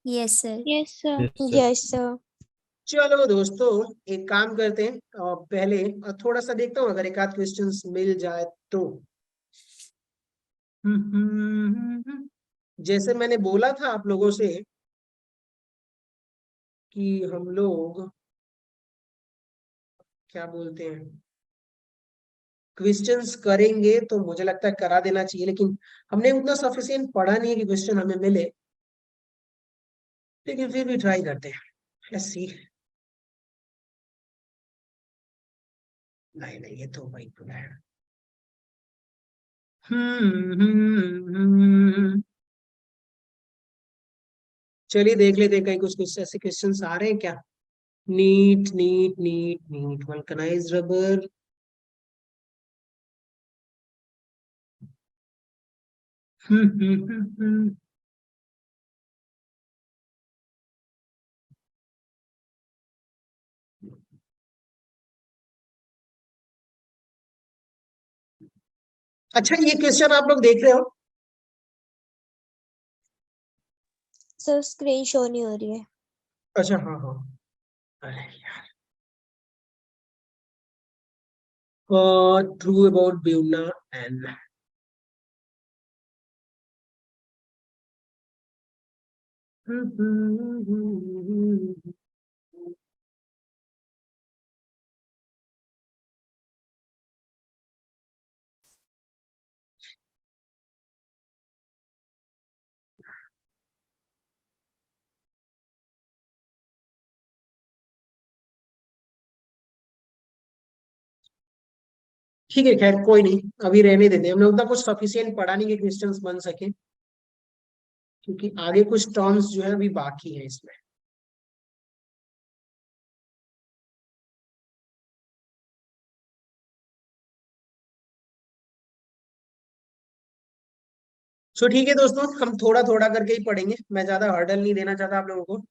yes sir. Yes, sir. Yes, sir. Yes, sir. चलो दोस्तों एक काम करते हैं, पहले थोड़ा सा देखता हूँ अगर एक आध क्वेश्चन मिल जाए तो। जैसे मैंने बोला था आप लोगों से कि हम लोग क्या बोलते हैं, क्वेश्चंस करेंगे, तो मुझे लगता है करा देना चाहिए, लेकिन हमने उतना सफिशिएंट पढ़ा नहीं है कि क्वेश्चन हमें मिले, लेकिन फिर भी ट्राई करते हैं। Let's see. नहीं नहीं, ये तो वही पूरा है। चलिए देख लेते हैं कहीं कुछ ऐसे क्वेश्चंस आ रहे हैं क्या। NEET NEET NEET NEET vulcanised rubber, अच्छा ये क्वेश्चन आप लोग देख रहे हो, Sir, screen show नहीं हो रही है। अच्छा हाँ हाँ, अरे यार, ट्रू अबाउट ब्यूना एंड ठीक है, खैर कोई नहीं, अभी रहने देते हैं, हमने उतना कुछ सफिशिएंट पढ़ा नहीं कि क्वेश्चंस बन सके, क्योंकि आगे कुछ टर्म्स जो है अभी बाकी है इसमें। सो ठीक है दोस्तों, हम थोड़ा थोड़ा करके ही पढ़ेंगे, मैं ज्यादा हर्डल नहीं देना चाहता आप लोगों को।